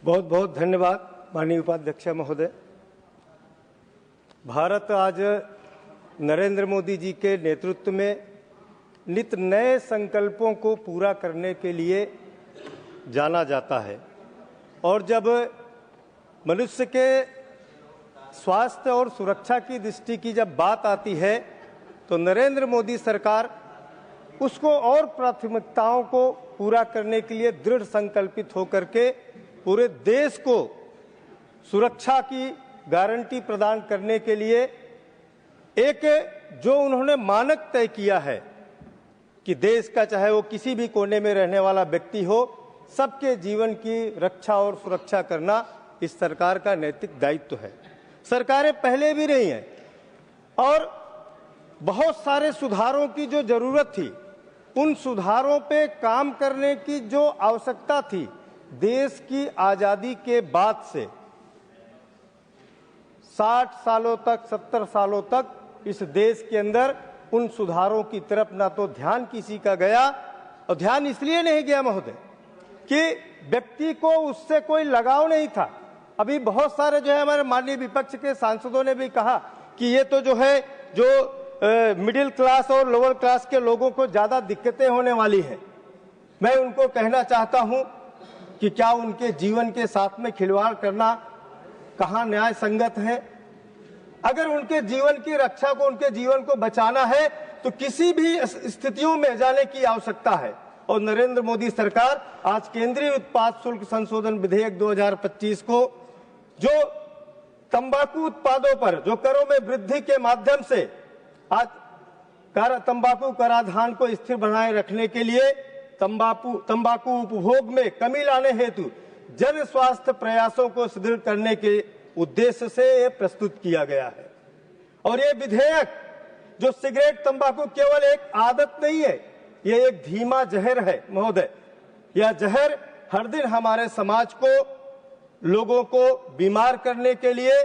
बहुत बहुत धन्यवाद माननीय उपाध्यक्ष महोदय। भारत आज नरेंद्र मोदी जी के नेतृत्व में नित नए संकल्पों को पूरा करने के लिए जाना जाता है और जब मनुष्य के स्वास्थ्य और सुरक्षा की दृष्टि की जब बात आती है तो नरेंद्र मोदी सरकार उसको और प्राथमिकताओं को पूरा करने के लिए दृढ़ संकल्पित होकर के पूरे देश को सुरक्षा की गारंटी प्रदान करने के लिए एक जो उन्होंने मानक तय किया है कि देश का चाहे वो किसी भी कोने में रहने वाला व्यक्ति हो, सबके जीवन की रक्षा और सुरक्षा करना इस सरकार का नैतिक दायित्व है। सरकारें पहले भी रही हैं और बहुत सारे सुधारों की जो जरूरत थी, उन सुधारों पे काम करने की जो आवश्यकता थी, देश की आजादी के बाद से 60 सालों तक 70 सालों तक इस देश के अंदर उन सुधारों की तरफ ना तो ध्यान किसी का गया, और ध्यान इसलिए नहीं गया महोदय कि व्यक्ति को उससे कोई लगाव नहीं था। अभी बहुत सारे जो है हमारे माननीय विपक्ष के सांसदों ने भी कहा कि ये तो जो है जो मिडिल क्लास और लोअर क्लास के लोगों को ज्यादा दिक्कतें होने वाली है। मैं उनको कहना चाहता हूं कि क्या उनके जीवन के साथ में खिलवाड़ करना कहाँ न्याय संगत है? अगर उनके जीवन की रक्षा को, उनके जीवन को बचाना है तो किसी भी स्थितियों में जाने की आवश्यकता है। और नरेंद्र मोदी सरकार आज केंद्रीय उत्पाद शुल्क संशोधन विधेयक 2025 को जो तंबाकू उत्पादों पर जो करों में वृद्धि के माध्यम से आज तंबाकू कराधान को स्थिर बनाए रखने के लिए तंबाकू उपभोग में कमी लाने हेतु जन स्वास्थ्य प्रयासों को सुदृढ़ करने के उद्देश्य से ये प्रस्तुत किया गया है। और ये विधेयक जो सिगरेट तंबाकू केवल एक आदत नहीं है, ये एक धीमा जहर है महोदय। यह जहर हर दिन हमारे समाज को, लोगों को बीमार करने के लिए,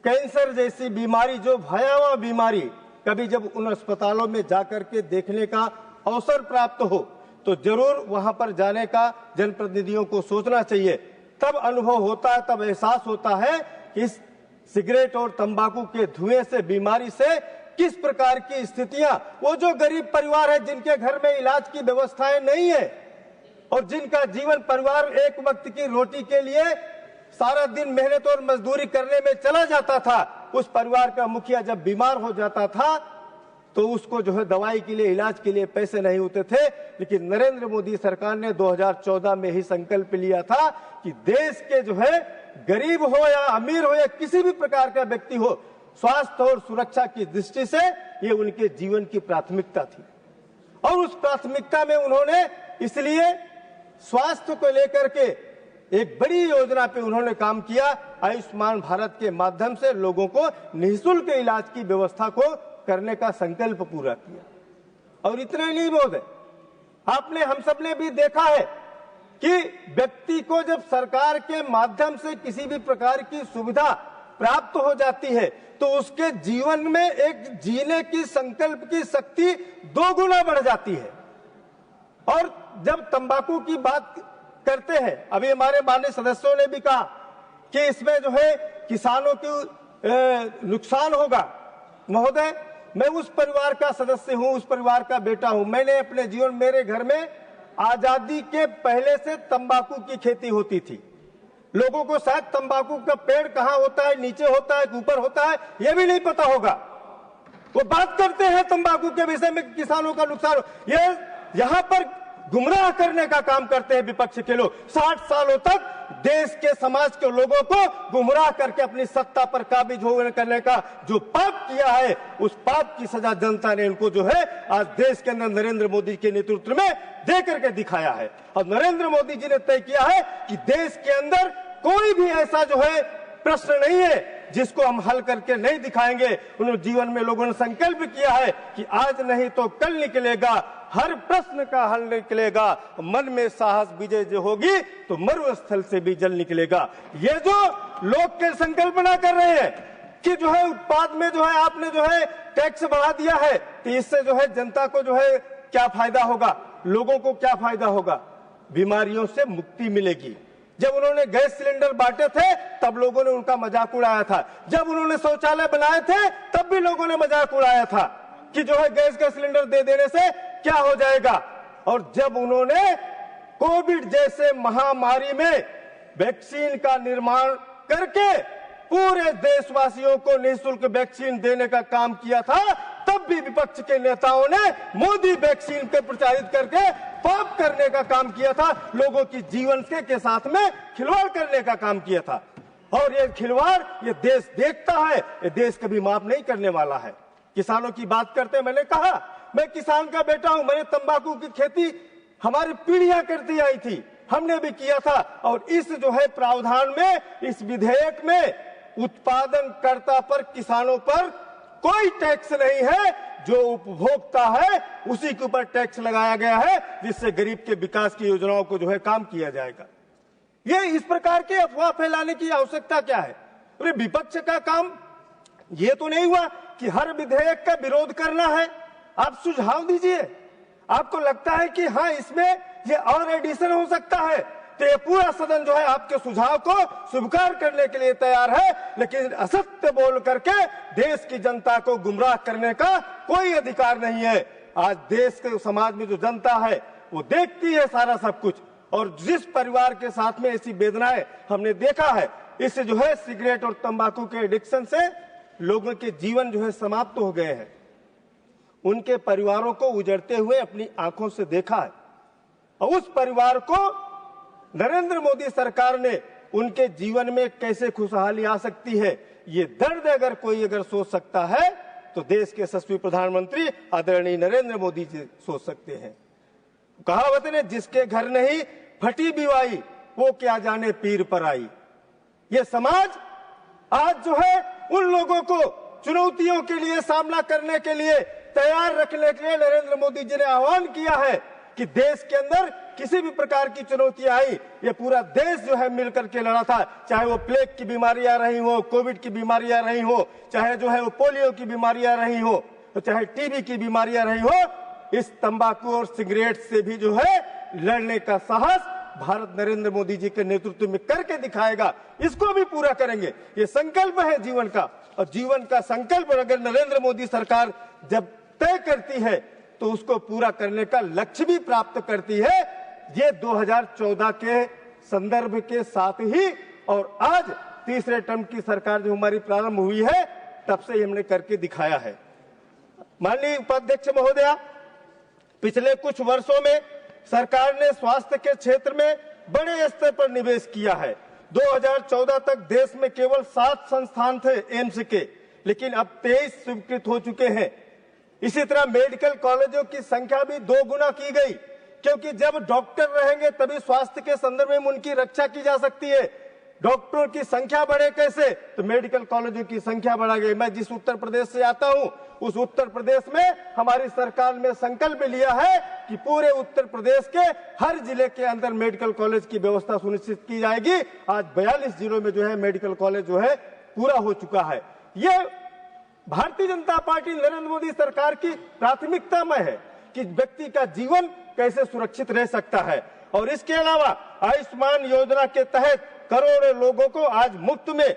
कैंसर जैसी बीमारी जो भयावह बीमारी, कभी जब उन अस्पतालों में जाकर के देखने का अवसर प्राप्त हो तो जरूर वहां पर जाने का जनप्रतिनिधियों को सोचना चाहिए। तब अनुभव होता है, तब एहसास होता है कि इस सिगरेट और तंबाकू के धुएं से, बीमारी से किस प्रकार की स्थितियां, वो जो गरीब परिवार है जिनके घर में इलाज की व्यवस्थाएं नहीं है और जिनका जीवन परिवार एक वक्त की रोटी के लिए सारा दिन मेहनत और मजदूरी करने में चला जाता था, उस परिवार का मुखिया जब बीमार हो जाता था तो उसको जो है दवाई के लिए, इलाज के लिए पैसे नहीं होते थे। लेकिन नरेंद्र मोदी सरकार ने 2014 में ही संकल्प लिया था कि देश के जो है गरीब हो या अमीर हो या किसी भी प्रकार का व्यक्ति हो, स्वास्थ्य और सुरक्षा की दृष्टि से ये उनके जीवन की प्राथमिकता थी। और उस प्राथमिकता में उन्होंने इसलिए स्वास्थ्य को लेकर के एक बड़ी योजना पे उन्होंने काम किया। आयुष्मान भारत के माध्यम से लोगों को निःशुल्क इलाज की व्यवस्था को करने का संकल्प पूरा किया। और इतना ही नहीं महोदय, आपने, हम सब ने भी देखा है कि व्यक्ति को जब सरकार के माध्यम से किसी भी प्रकार की सुविधा प्राप्त हो जाती है तो उसके जीवन में एक जीने की संकल्प की शक्ति 2 गुना बढ़ जाती है। और जब तंबाकू की बात करते हैं, अभी हमारे माननीय सदस्यों ने भी कहा कि इसमें जो है किसानों की नुकसान होगा। महोदय, मैं उस परिवार का सदस्य हूं, उस परिवार का बेटा हूं। मैंने अपने जीवन, मेरे घर में आजादी के पहले से तंबाकू की खेती होती थी। लोगों को शायद तंबाकू का पेड़ कहाँ होता है, नीचे होता है, ऊपर होता है, यह भी नहीं पता होगा। वो बात करते हैं तंबाकू के विषय में, किसानों का नुकसान। ये यहाँ पर गुमराह करने का काम करते हैं विपक्ष के लोग। 60 सालों तक देश के, समाज के लोगों को गुमराह करके अपनी सत्ता पर काबिज होने करने का जो पाप किया है, उस पाप की सजा जनता ने इनको जो है आज देश के अंदर नरेंद्र मोदी के नेतृत्व में दे करके दिखाया है। और नरेंद्र मोदी जी ने तय किया है कि देश के अंदर कोई भी ऐसा जो है प्रश्न नहीं है जिसको हम हल करके नहीं दिखाएंगे। उन्होंने जीवन में लोगों ने संकल्प किया है कि आज नहीं तो कल निकलेगा, हर प्रश्न का हल निकलेगा, मन में साहस विजय जो होगी तो मरुस्थल से भी जल निकलेगा। ये जो लोग के संकल्पना कर रहे हैं कि जो है उत्पाद में जो है आपने जो है टैक्स बढ़ा दिया है तो इससे जो है जनता को जो है क्या फायदा होगा, लोगों को क्या फायदा होगा? बीमारियों से मुक्ति मिलेगी, जब उन्होंने गैस सिलेंडर बांटे थे तब लोगों ने उनका मजाक उड़ाया था। जब उन्होंने शौचालय बनाए थे तब भी लोगों ने मजाक उड़ाया था कि जो है गैस का सिलेंडर दे देने से क्या हो जाएगा। और जब उन्होंने कोविड जैसे महामारी में वैक्सीन का निर्माण करके पूरे देशवासियों को निःशुल्क वैक्सीन देने का काम किया था, तब भी विपक्ष के नेताओं ने मोदी वैक्सीन के प्रचारित करके पाप करने का काम किया था, लोगों की जीवन के साथ में खिलवाड़ करने का काम किया था। और ये खिलवाड़ ये देश देखता है, ये देश कभी माफ नहीं करने वाला है। किसानों की बात करते, मैंने कहा मैं किसान का बेटा हूं, मैंने तंबाकू की खेती हमारी पीढ़ियां करती आई थी, हमने भी किया था। और इस जो है प्रावधान में, इस विधेयक में उत्पादनकर्ता पर, किसानों पर कोई टैक्स नहीं है, जो उपभोक्ता है उसी के ऊपर टैक्स लगाया गया है, जिससे गरीब के विकास की योजनाओं को जो है काम किया जाएगा। ये इस प्रकार के अफवाह फैलाने की आवश्यकता क्या है? अरे विपक्ष का काम ये तो नहीं हुआ कि हर विधेयक का विरोध करना है। आप सुझाव दीजिए, आपको लगता है कि हाँ इसमें ये और एडिशन हो सकता है, तो ये पूरा सदन जो है आपके सुझाव को स्वीकार करने के लिए तैयार है। लेकिन असत्य बोल करके देश की जनता को गुमराह करने का कोई अधिकार नहीं है। आज देश के समाज में जो जनता है वो देखती है सारा सब कुछ, और जिस परिवार के साथ में ऐसी वेदनाएं हमने देखा है, इससे जो है सिगरेट और तंबाकू के एडिक्शन से लोगों के जीवन जो है समाप्त हो गए हैं। उनके परिवारों को उजड़ते हुए अपनी आंखों से देखा है, और उस परिवार को नरेंद्र मोदी सरकार ने उनके जीवन में कैसे खुशहाली आ सकती है, ये दर्द अगर कोई सोच सकता है तो देश के यशस्वी प्रधानमंत्री आदरणीय नरेंद्र मोदी जी सोच सकते हैं। कहावत ने, जिसके घर नहीं फटी बिवाई वो क्या जाने पीर पर आई। ये समाज आज जो है उन लोगों को चुनौतियों के लिए सामना करने के लिए तैयार रखने के लिए नरेंद्र मोदी जी ने आह्वान किया है कि देश के अंदर किसी भी प्रकार की चुनौतियां आई, ये पूरा देश जो है मिलकर के लड़ा था। चाहे वो प्लेग की बीमारी आ रही हो, कोविड की बीमारी आ रही हो, चाहे जो है वो पोलियो की बीमारी आ रही हो, तो चाहे टीबी की बीमारी आ रही हो, इस तंबाकू और सिगरेट से भी जो है लड़ने का साहस भारत नरेंद्र मोदी जी के नेतृत्व में करके दिखाएगा। इसको भी पूरा करेंगे, ये संकल्प है जीवन का। और जीवन का संकल्प अगर नरेंद्र मोदी सरकार जब तय करती है तो उसको पूरा करने का लक्ष्य भी प्राप्त करती है। ये 2014 के संदर्भ के साथ ही और आज तीसरे टर्म की सरकार जो हमारी प्रारंभ हुई है तब से हमने करके दिखाया है। माननीय उपाध्यक्ष महोदया, पिछले कुछ वर्षों में सरकार ने स्वास्थ्य के क्षेत्र में बड़े स्तर पर निवेश किया है। 2014 तक देश में केवल 7 संस्थान थे एम्स के, लेकिन अब 23 स्वीकृत हो चुके हैं। इसी तरह मेडिकल कॉलेजों की संख्या भी 2 गुना की गई, क्योंकि जब डॉक्टर रहेंगे तभी स्वास्थ्य के संदर्भ में उनकी रक्षा की जा सकती है। डॉक्टरों की संख्या बढ़े कैसे, तो मेडिकल कॉलेजों की संख्या बढ़ा गई। मैं जिस उत्तर प्रदेश से आता हूं, उस उत्तर प्रदेश में हमारी सरकार ने संकल्प लिया है कि पूरे उत्तर प्रदेश के हर जिले के अंदर मेडिकल कॉलेज की व्यवस्था सुनिश्चित की जाएगी। आज 42 जिलों में जो है मेडिकल कॉलेज जो है पूरा हो चुका है। ये भारतीय जनता पार्टी नरेंद्र मोदी सरकार की प्राथमिकता में है कि व्यक्ति का जीवन कैसे सुरक्षित रह सकता है। और इसके अलावा आयुष्मान योजना के तहत करोड़ों लोगों को आज मुफ्त में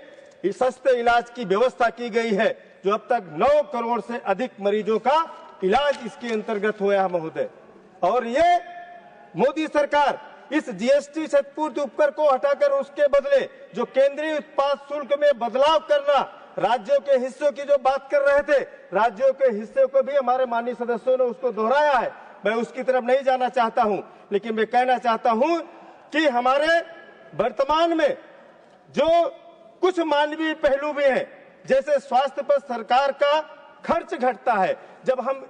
सस्ते इलाज की व्यवस्था की गई है, जो अब तक 9 करोड़ से अधिक मरीजों का इलाज इसके अंतर्गत हुआ है महोदय। और ये मोदी सरकार इस जीएसटी क्षतिपूर्ति उपकर को हटाकर उसके बदले जो केंद्रीय उत्पाद शुल्क में बदलाव करना, राज्यों के हिस्सों की जो बात कर रहे थे, राज्यों के हिस्से को भी हमारे माननीय सदस्यों ने उसको दोहराया है। मैं उसकी तरफ नहीं जाना चाहता हूं, लेकिन मैं कहना चाहता हूं कि हमारे वर्तमान में जो कुछ मानवीय पहलू भी हैं, जैसे स्वास्थ्य पर सरकार का खर्च घटता है। जब हम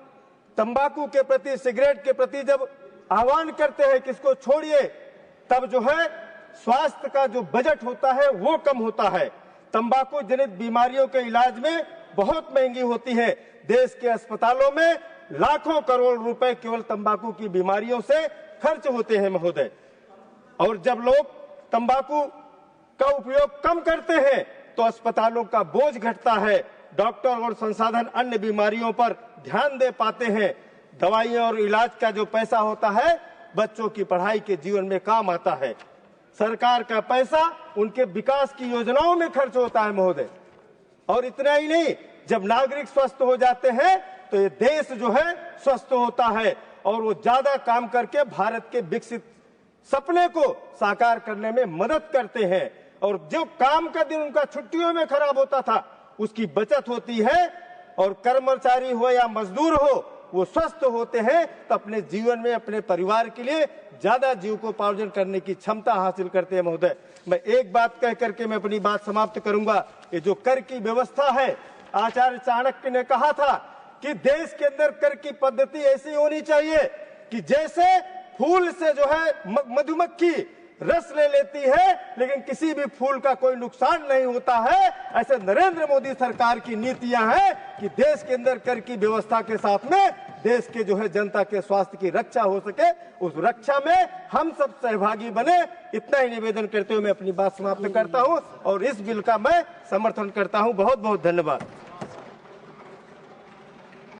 तंबाकू के प्रति, सिगरेट के प्रति जब आह्वान करते हैं कि इसको छोड़िए, तब जो है स्वास्थ्य का जो बजट होता है वो कम होता है। तंबाकू जनित बीमारियों के इलाज में बहुत महंगी होती है। देश के अस्पतालों में लाखों करोड़ रुपए केवल तंबाकू की बीमारियों से खर्च होते हैं महोदय। और जब लोग तंबाकू का उपयोग कम करते हैं तो अस्पतालों का बोझ घटता है, डॉक्टर और संसाधन अन्य बीमारियों पर ध्यान दे पाते हैं। दवाइयां और इलाज का जो पैसा होता है बच्चों की पढ़ाई के जीवन में काम आता है। सरकार का पैसा उनके विकास की योजनाओं में खर्च होता है महोदय। और इतना ही नहीं, जब नागरिक स्वस्थ हो जाते हैं तो ये देश जो है स्वस्थ होता है और वो ज्यादा काम करके भारत के विकसित सपने को साकार करने में मदद करते हैं। और जो काम का दिन उनका छुट्टियों में खराब होता था उसकी बचत होती है। और कर्मचारी हो या मजदूर हो, वो स्वस्थ होते हैं तो अपने जीवन में अपने परिवार के लिए ज्यादा जीविकोपार्जन करने की क्षमता हासिल करते हैं महोदय। मैं एक बात कह करके मैं अपनी बात समाप्त करूंगा। ये जो कर की व्यवस्था है, आचार्य चाणक्य ने कहा था कि देश के अंदर कर की पद्धति ऐसी होनी चाहिए कि जैसे फूल से जो है मधुमक्खी रस ले लेती है लेकिन किसी भी फूल का कोई नुकसान नहीं होता है, ऐसे नरेंद्र मोदी सरकार की नीतियां हैं कि देश के अंदर कर की व्यवस्था के साथ में देश के जो है जनता के स्वास्थ्य की रक्षा हो सके, उस रक्षा में हम सब सहभागी बने। इतना ही निवेदन करते हुए मैं अपनी बात समाप्त करता हूं और इस बिल का मैं समर्थन करता हूं। बहुत बहुत धन्यवाद।